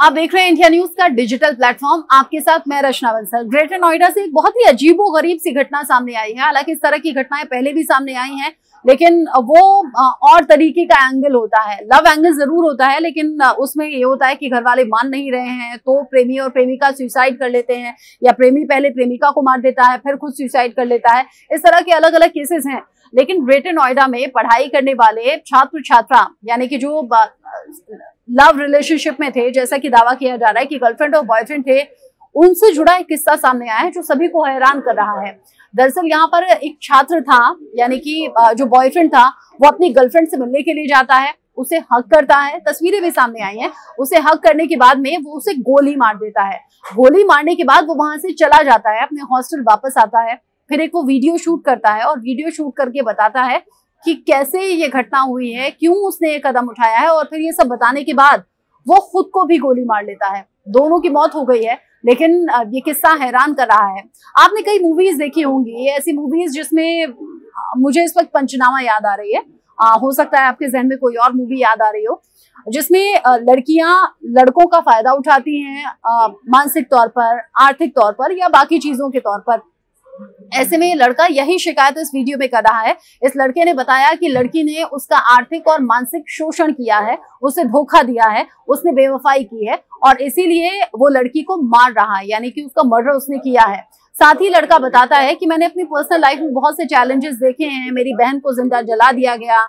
आप देख रहे हैं इंडिया न्यूज का डिजिटल प्लेटफॉर्म। आपके साथ मैं रचना बंसल। ग्रेटर नोएडा से एक बहुत ही अजीबोगरीब सी घटना सामने आई है। हालांकि इस तरह की घटनाएं पहले भी सामने आई हैं, लेकिन वो और तरीके का एंगल होता है। लव एंगल जरूर होता है, लेकिन उसमें ये होता है कि घर वाले मान नहीं रहे हैं तो प्रेमी और प्रेमिका सुसाइड कर लेते हैं, या प्रेमी पहले प्रेमिका को मार देता है फिर खुद सुसाइड कर लेता है। इस तरह के अलग अलग केसेस हैं। लेकिन ग्रेटर नोएडा में पढ़ाई करने वाले छात्र छात्रा, यानी कि जो लव रिलेशनशिप में थे, जैसा कि दावा किया जा रहा है कि गर्लफ्रेंड और बॉयफ्रेंड थे, उनसे जुड़ा एक किस्सा सामने आया है जो सभी को हैरान कर रहा है। दरअसल यहाँ पर एक छात्र था, यानी कि जो बॉयफ्रेंड था वो अपनी गर्लफ्रेंड से मिलने के लिए जाता है, उसे हक करता है। तस्वीरें भी सामने आई हैं। उसे हक करने के बाद में वो उसे गोली मार देता है। गोली मारने के बाद वो वहां से चला जाता है, अपने हॉस्टल वापस आता है। फिर एक वो वीडियो शूट करता है और वीडियो शूट करके बताता है कि कैसे ये घटना हुई है, क्यों उसने ये कदम उठाया है, और फिर ये सब बताने के बाद वो खुद को भी गोली मार लेता है। दोनों की मौत हो गई है, लेकिन ये किस्सा हैरान कर रहा है। आपने कई मूवीज देखी होंगी, ऐसी मूवीज जिसमें मुझे इस वक्त पंचनामा याद आ रही है, हो सकता है आपके जहन में कोई और मूवी याद आ रही हो, जिसमें लड़कियां लड़कों का फायदा उठाती हैं मानसिक तौर पर, आर्थिक तौर पर या बाकी चीजों के तौर पर। ऐसे में लड़का यही शिकायत इस वीडियो में कर रहा है। इस लड़के ने बताया कि लड़की ने उसका आर्थिक और मानसिक शोषण किया है, उसे धोखा दिया है, उसने बेवफाई की है और इसीलिए वो लड़की को मार रहा है, यानी कि उसका मर्डर उसने किया है। साथ ही लड़का बताता है कि मैंने अपनी पर्सनल लाइफ में बहुत से चैलेंजेस देखे हैं। मेरी बहन को जिंदा जला दिया गया,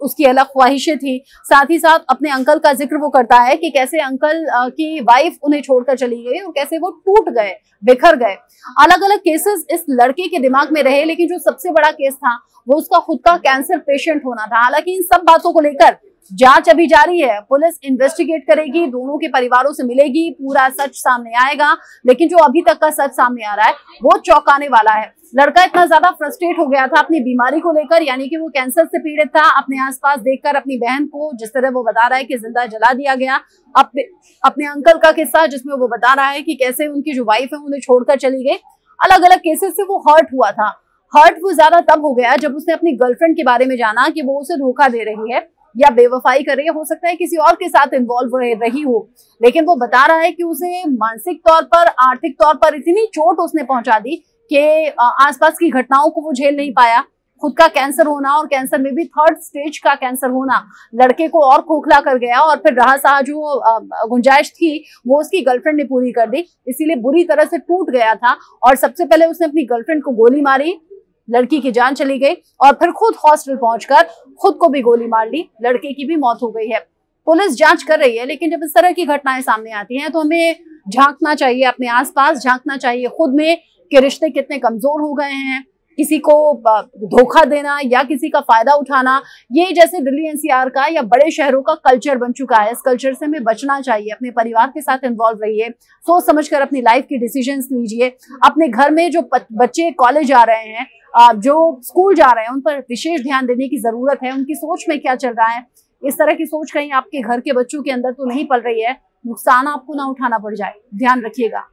उसकी अलग ख्वाहिशें थी। साथ ही साथ अपने अंकल का जिक्र वो करता है कि कैसे अंकल की वाइफ उन्हें छोड़कर चली गई और कैसे वो टूट गए, बिखर गए। अलग अलग केसेस इस लड़के के दिमाग में रहे, लेकिन जो सबसे बड़ा केस था वो उसका खुद का कैंसर पेशेंट होना था। हालांकि इन सब बातों को लेकर जांच अभी जारी है। पुलिस इन्वेस्टिगेट करेगी, दोनों के परिवारों से मिलेगी, पूरा सच सामने आएगा। लेकिन जो अभी तक का सच सामने आ रहा है वो चौंकाने वाला है। लड़का इतना ज्यादा फ्रस्ट्रेट हो गया था अपनी बीमारी को लेकर, यानी कि वो कैंसर से पीड़ित था। अपने आसपास देखकर अपनी बहन को, जिस तरह वो बता रहा है कि जिंदा जला दिया गया, अपने अंकल का किस्सा जिसमें वो बता रहा है कि कैसे उनकी जो वाइफ है उन्हें छोड़कर चली गई। अलग अलग केसेस से वो हर्ट हुआ था। हर्ट वो ज्यादा तब हो गया जब उसने अपनी गर्लफ्रेंड के बारे में जाना कि वो उसे धोखा दे रही है या बेवफाई कर रही है। हो सकता है किसी और के साथ इन्वॉल्व रही हो, लेकिन वो बता रहा है कि उसे मानसिक तौर पर, आर्थिक तौर पर इतनी चोट उसने पहुंचा दी कि आसपास की घटनाओं को वो झेल नहीं पाया। खुद का कैंसर होना, और कैंसर में भी 3rd स्टेज का कैंसर होना, लड़के को और खोखला कर गया। और फिर रहा सहा जो गुंजाइश थी वो उसकी गर्लफ्रेंड ने पूरी कर दी, इसीलिए बुरी तरह से टूट गया था। और सबसे पहले उसने अपनी गर्लफ्रेंड को गोली मारी, लड़की की जान चली गई, और फिर खुद हॉस्टल पहुंचकर खुद को भी गोली मार ली। लड़के की भी मौत हो गई है। पुलिस जांच कर रही है, लेकिन जब इस तरह की घटनाएं सामने आती हैं तो हमें झांकना चाहिए, अपने आसपास झांकना चाहिए खुद में कि रिश्ते कितने कमजोर हो गए हैं। किसी को धोखा देना या किसी का फायदा उठाना, ये जैसे दिल्ली एनसीआर का या बड़े शहरों का कल्चर बन चुका है। इस कल्चर से हमें बचना चाहिए। अपने परिवार के साथ इन्वॉल्व रहिए, सोच समझकर अपनी लाइफ की डिसीजंस लीजिए। अपने घर में जो बच्चे कॉलेज जा रहे हैं, जो स्कूल जा रहे हैं, उन पर विशेष ध्यान देने की जरूरत है। उनकी सोच में क्या चल रहा है, इस तरह की सोच कहीं आपके घर के बच्चों के अंदर तो नहीं पल रही है, नुकसान आपको ना उठाना पड़ जाए। ध्यान रखिएगा।